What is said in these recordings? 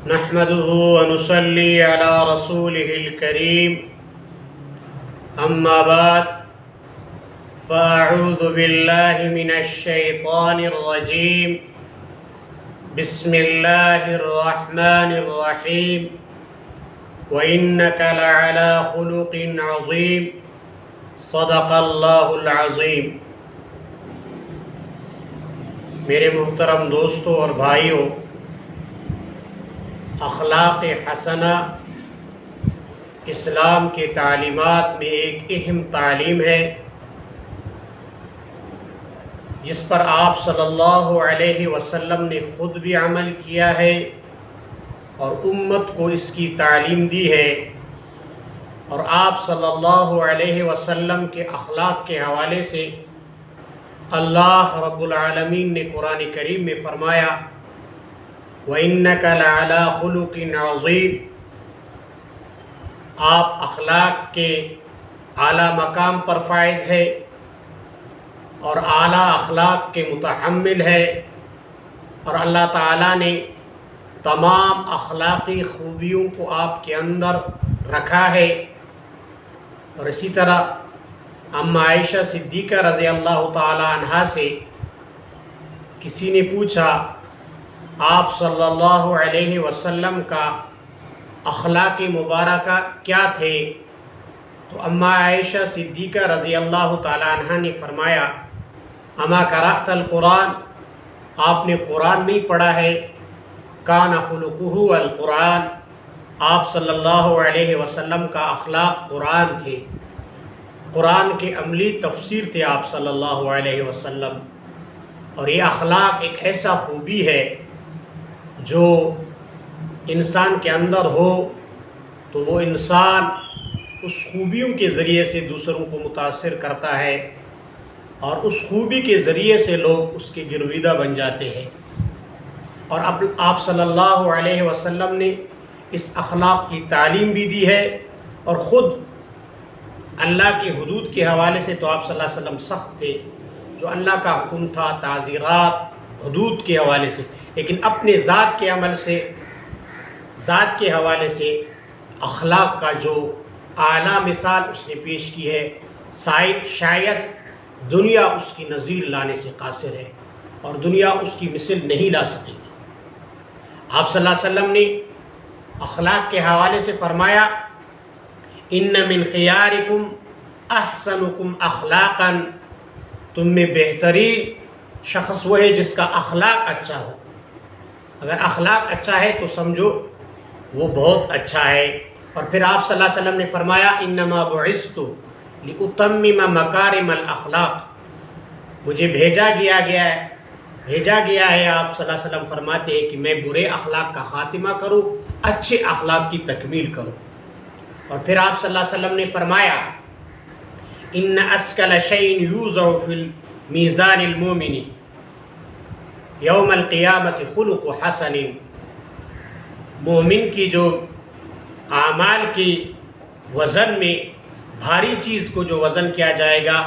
نحمده ونصلي على رسوله الكريم أما بعد فأعوذ بالله من الشيطان الرجيم بسم الله الرحمن الرحيم وإنك لعلى خلق عظيم صدق الله العظيم۔ میرے محترم دوستوں اور بھائیوں، اخلاق حسنہ اسلام کے تعلیمات میں ایک اہم تعلیم ہے جس پر آپ صلی اللہ علیہ وسلم نے خود بھی عمل کیا ہے اور امت کو اس کی تعلیم دی ہے، اور آپ صلی اللہ علیہ وسلم کے اخلاق کے حوالے سے اللہ رب العالمین نے قرآن کریم میں فرمایا وَإِنَّكَ لَعَلَىٰ خُلُقٍ عَظِيمٍ، آپ اخلاق کے اعلیٰ مقام پر فائز ہے اور اعلیٰ اخلاق کے متحمل ہے، اور اللہ تعالیٰ نے تمام اخلاقی خوبیوں کو آپ کے اندر رکھا ہے۔ اور اسی طرح اماں عائشہ صدیقہ رضی اللہ تعالی عنہا سے کسی نے پوچھا آپ صلی اللہ علیہ وسلم کا اخلاق مبارکہ کیا تھے، تو اماں عائشہ صدیقہ رضی اللہ تعالی عنہا نے فرمایا اما قرأت القرآن، آپ نے قرآن نہیں پڑھا ہے؟ کان خلقہ القرآن، آپ صلی اللہ علیہ وسلم کا اخلاق قرآن تھے، قرآن کے عملی تفسیر تھے آپ صلی اللہ علیہ وسلم۔ اور یہ اخلاق ایک ایسا خوبی ہے جو انسان کے اندر ہو تو وہ انسان اس خوبیوں کے ذریعے سے دوسروں کو متاثر کرتا ہے، اور اس خوبی کے ذریعے سے لوگ اس کے گرویدہ بن جاتے ہیں۔ اور اب آپ صلی اللہ علیہ وسلم نے اس اخلاق کی تعلیم بھی دی ہے، اور خود اللہ کی حدود کے حوالے سے تو آپ صلی اللہ علیہ وسلم سخت تھے، جو اللہ کا حکم تھا تعزیرات حدود کے حوالے سے، لیکن اپنے ذات کے عمل سے، ذات کے حوالے سے اخلاق کا جو اعلیٰ مثال اس نے پیش کی ہے، شاید دنیا اس کی نظیر لانے سے قاصر ہے، اور دنیا اس کی مثل نہیں لا سکے گی۔ آپ صلی اللہ علیہ وسلم نے اخلاق کے حوالے سے فرمایا ان من خیارکم احسنکم اخلاقا، تم میں بہترین شخص وہ ہے جس کا اخلاق اچھا ہو۔ اگر اخلاق اچھا ہے تو سمجھو وہ بہت اچھا ہے۔ اور پھر آپ صلی اللہ علیہ وسلم نے فرمایا انما بعثت لاتمم مکارم الاخلاق، مجھے بھیجا گیا ہے، آپ صلی اللہ علیہ وسلم فرماتے ہیں کہ میں برے اخلاق کا خاتمہ کروں، اچھے اخلاق کی تکمیل کروں۔ اور پھر آپ صلی اللہ علیہ وسلم نے فرمایا ان اسکل شیء یوضع فی المیزان المؤمن یوم القیامت خلق حسن، مومن کی جو اعمال کی وزن میں بھاری چیز کو جو وزن کیا جائے گا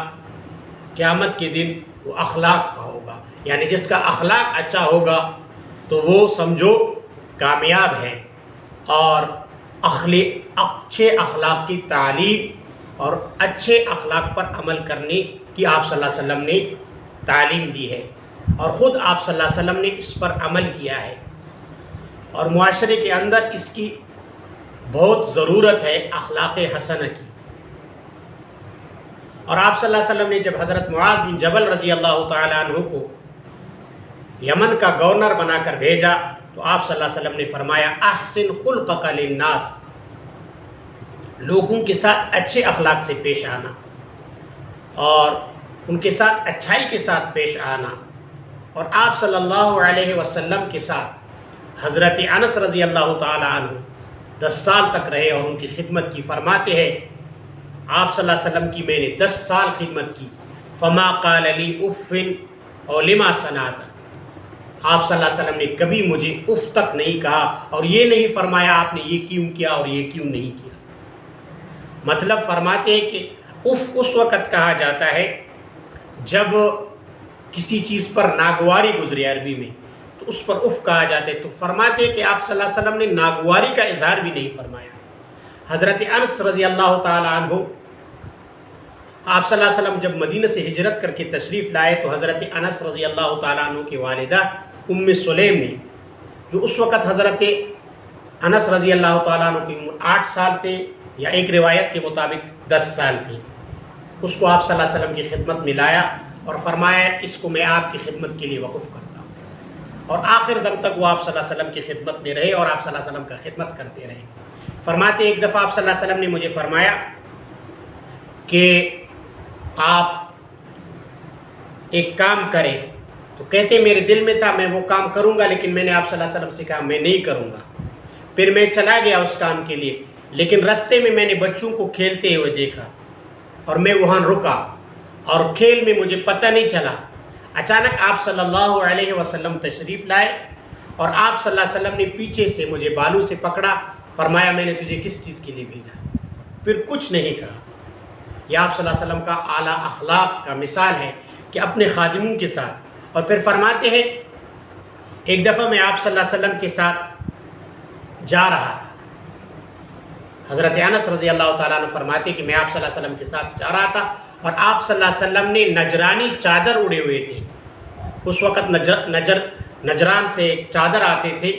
قیامت کے دن وہ اخلاق کا ہوگا، یعنی جس کا اخلاق اچھا ہوگا تو وہ سمجھو کامیاب ہے۔ اور اچھے اخلاق کی تعلیم اور اچھے اخلاق پر عمل کرنے کی آپ صلی اللہ علیہ وسلم نے تعلیم دی ہے، اور خود آپ صلی اللہ علیہ وسلم نے اس پر عمل کیا ہے، اور معاشرے کے اندر اس کی بہت ضرورت ہے اخلاق حسنہ کی۔ اور آپ صلی اللہ علیہ وسلم نے جب حضرت معاذ بن جبل رضی اللہ تعالیٰ عنہ کو یمن کا گورنر بنا کر بھیجا تو آپ صلی اللہ علیہ وسلم نے فرمایا احسن خلقک للناس، لوگوں کے ساتھ اچھے اخلاق سے پیش آنا اور ان کے ساتھ اچھائی کے ساتھ پیش آنا۔ اور آپ صلی اللہ علیہ وسلم کے ساتھ حضرت انس رضی اللہ تعالی عنہ 10 سال تک رہے اور ان کی خدمت کی۔ فرماتے ہیں آپ صلی اللہ علیہ وسلم کی میں نے 10 سال خدمت کی، فما قال لی اف اور لما صنعت، آپ صلی اللہ علیہ وسلم نے کبھی مجھے اف تک نہیں کہا، اور یہ نہیں فرمایا آپ نے یہ کیوں کیا اور یہ کیوں نہیں کیا۔ مطلب فرماتے ہیں کہ اف اس وقت کہا جاتا ہے جب کسی چیز پر ناگواری گزرے عربی میں، تو تو اس پر اف کہا جاتے. تو فرماتے کہ آپ صلی اللہ علیہ وسلم نے ناگواری کا اظہار بھی نہیں فرمایا. حضرت انس رضی اللہ تعالیٰ عنہ، آپ صلی اللہ علیہ وسلم جب مدینہ سے ہجرت کر کے تشریف لائے تو حضرت انس رضی اللہ تعالیٰ عنہ کی والدہ ام سلیم نے، جو اس وقت حضرت انس رضی اللہ تعالیٰ عنہ کی عمر 8 سال تھے یا ایک روایت کے مطابق 10 سال تھی، اس کو آپ صلی اللہ علیہ وسلم کی خدمت میں لایا اور فرمایا اس کو میں آپ کی خدمت کے لیے وقف کرتا ہوں. اور آخر دم تک وہ آپ صلی اللہ علیہ وسلم کی خدمت میں رہے اور آپ صلی اللہ علیہ وسلم کا خدمت کرتے رہے. فرماتے ایک دفعہ آپ صلی اللہ علیہ وسلم نے مجھے فرمایا کہ آپ ایک کام کریں. تو کہتے میرے دل میں تھا میں وہ کام کروں گا، لیکن میں نے آپ صلی اللہ علیہ وسلم سے کہا میں نہیں کروں گا. پھر میں چلا گیا اس کام کے لیے، لیکن رستے میں میں نے بچوں کو کھیلتے ہوئے دیکھا اور میں وہاں رکا اور کھیل میں مجھے پتہ نہیں چلا. اچانک آپ صلی اللہ علیہ وسلم تشریف لائے اور آپ صلی اللہ علیہ وسلم نے پیچھے سے مجھے بالوں سے پکڑا. فرمایا میں نے تجھے کس چیز کے لیے بھیجا؟ پھر کچھ نہیں کہا. یہ آپ صلی اللہ علیہ وسلم کا اعلیٰ اخلاق کا مثال ہے کہ اپنے خادموں کے ساتھ. اور پھر فرماتے ہیں ایک دفعہ میں آپ صلی اللہ علیہ وسلم کے ساتھ جا رہا تھا. حضرت انس رضی اللہ تعالیٰ عنہ فرماتے کہ میں آپ صلی اللہ علیہ وسلم کے ساتھ جا رہا تھا اور آپ صلی اللہ علیہ وسلم نے نجرانی چادر اڑے ہوئے تھے. اس وقت نجران سے چادر آتے تھے،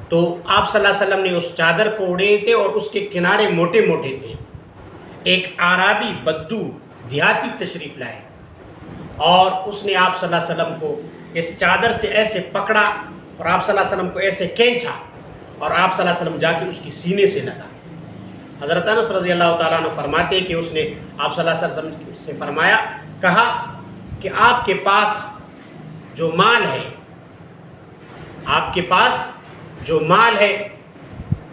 تو آپ صلی اللہ علیہ وسلم نے اس چادر کو اڑے تھے اور اس کے کنارے موٹے موٹے تھے. ایک اعرابی بدو دیہاتی تشریف لائے اور اس نے آپ صلی اللہ علیہ وسلم کو اس چادر سے ایسے پکڑا اور آپ صلی اللہ علیہ وسلم کو ایسے کھینچا اور آپ صلی اللہ علیہ وسلم جا کے اس کی سینے سے لگا. حضرت انس رضی اللہ تعالیٰ عنہ فرماتے کہ اس نے آپ صلی اللہ علیہ وسلم سے فرمایا، کہا کہ آپ کے پاس جو مال ہے، آپ کے پاس جو مال ہے،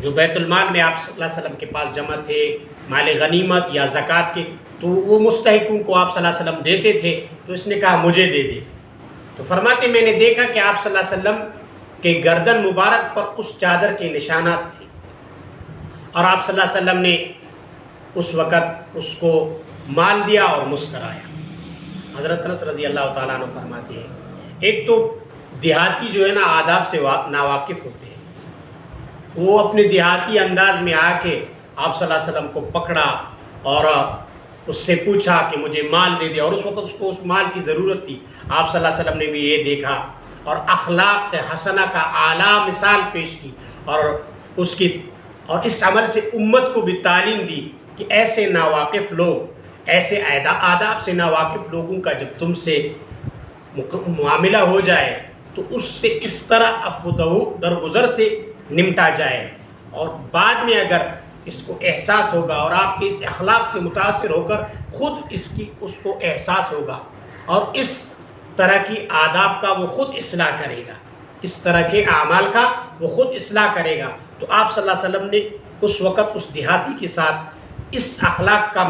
جو بیت المال میں آپ صلی اللہ علیہ وسلم کے پاس جمع تھے، مال غنیمت یا زکوٰۃ کے، تو وہ مستحقوں کو آپ صلی اللہ علیہ وسلم دیتے تھے. تو اس نے کہا مجھے دے دے. تو فرماتے میں نے دیکھا کہ آپ صلی اللہ علیہ وسلم کے گردن مبارک پر اس چادر کے نشانات تھے اور آپ صلی اللہ علیہ وسلم نے اس وقت اس کو مال دیا اور مسکرایا. حضرت انس رضی اللہ تعالیٰ عنہ فرماتے ہیں ایک تو دیہاتی جو ہے نا آداب سے ناواقف ہوتے ہیں، وہ اپنے دیہاتی انداز میں آ کے آپ صلی اللہ علیہ وسلم کو پکڑا اور اس سے پوچھا کہ مجھے مال دے دے، اور اس وقت اس کو اس مال کی ضرورت تھی. آپ صلی اللہ علیہ وسلم نے بھی یہ دیکھا اور اخلاق حسنہ کا اعلیٰ مثال پیش کی اور اس عمل سے امت کو بھی تعلیم دی کہ ایسے ناواقف لوگ، ایسے آداب سے ناواقف لوگوں کا جب تم سے معاملہ ہو جائے تو اس سے اس طرح درگزر سے نمٹا جائے، اور بعد میں اگر اس کو احساس ہوگا اور آپ کے اس اخلاق سے متاثر ہو کر خود اس کو احساس ہوگا اور اس طرح کی آداب کا وہ خود اصلاح کرے گا، اس طرح کے اعمال کا وہ خود اصلاح کرے گا. تو آپ صلی اللہ علیہ وسلم نے اس وقت اس دیہاتی کے ساتھ اس اخلاق کا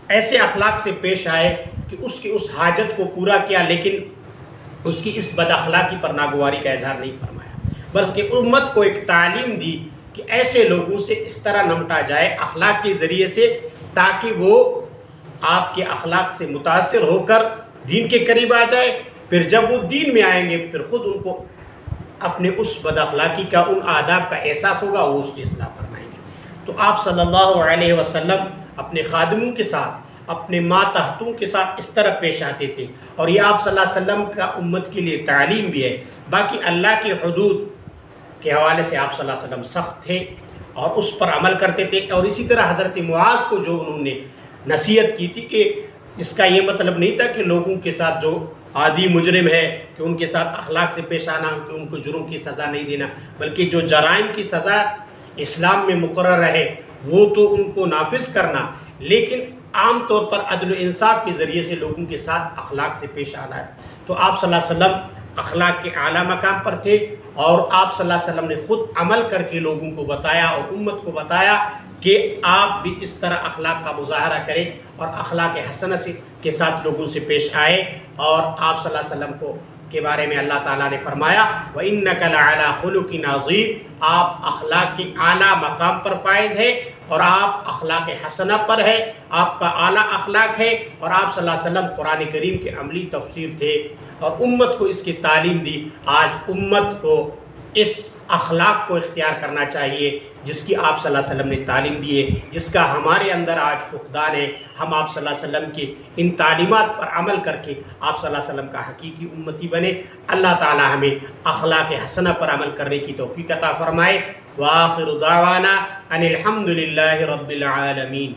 ایسے اخلاق سے پیش آئے کہ اس کی اس حاجت کو پورا کیا، لیکن اس کی اس بد اخلاقی پر ناگواری کا اظہار نہیں فرمایا، بلکہ امت کو ایک تعلیم دی کہ ایسے لوگوں سے اس طرح نمٹا جائے اخلاق کے ذریعے سے، تاکہ وہ آپ کے اخلاق سے متاثر ہو کر دین کے قریب آ جائے. پھر جب وہ دین میں آئیں گے پھر خود ان کو اپنے اس بد اخلاقی کا، ان آداب کا احساس ہوگا، وہ اس کی اصلاح فرمائیں گے. تو آپ صلی اللہ علیہ وسلم اپنے خادموں کے ساتھ، اپنے ماتحتوں کے ساتھ اس طرح پیش آتے تھے، اور یہ آپ صلی اللہ علیہ وسلم کا امت کے لیے تعلیم بھی ہے. باقی اللہ کی حدود کے حوالے سے آپ صلی اللہ علیہ وسلم سخت تھے اور اس پر عمل کرتے تھے. اور اسی طرح حضرت معاذ کو جو انہوں نے نصیحت کی تھی کہ اس کا یہ مطلب نہیں تھا کہ لوگوں کے ساتھ جو عادی مجرم ہے کہ ان کے ساتھ اخلاق سے پیش آنا، کہ ان کو جرم کی سزا نہیں دینا، بلکہ جو جرائم کی سزا اسلام میں مقرر ہے وہ تو ان کو نافذ کرنا، لیکن عام طور پر عدل و انصاف کے ذریعے سے لوگوں کے ساتھ اخلاق سے پیش آنا ہے. تو آپ صلی اللہ علیہ وسلم اخلاق کے اعلیٰ مقام پر تھے، اور آپ صلی اللہ علیہ وسلم نے خود عمل کر کے لوگوں کو بتایا اور امت کو بتایا کہ آپ بھی اس طرح اخلاق کا مظاہرہ کریں اور اخلاق حسنہ کے ساتھ لوگوں سے پیش آئے. اور آپ صلی اللہ علیہ وسلم کے بارے میں اللہ تعالیٰ نے فرمایا وَإِنَّكَ لَعَلَىٰ خُلُقٍ عَظِيمٍ، آپ اخلاق کے اعلیٰ مقام پر فائز ہے اور آپ اخلاق حسنہ پر ہے، آپ کا اعلیٰ اخلاق ہے، اور آپ صلی اللہ علیہ وسلم قرآن کریم کے عملی تفسیر تھے اور امت کو اس کی تعلیم دی۔ آج امت کو اس اخلاق کو اختیار کرنا چاہیے جس کی آپ صلی اللہ علیہ وسلم نے تعلیم دی ہے، جس کا ہمارے اندر آج فقدان ہے۔ ہم آپ صلی اللہ علیہ وسلم کی ان تعلیمات پر عمل کر کے آپ صلی اللہ علیہ وسلم کا حقیقی امتی بنے۔ اللہ تعالی ہمیں اخلاق حسنہ پر عمل کرنے کی توفیق عطا فرمائے۔ وآخر دعوانا ان الحمد للہ رب العالمین۔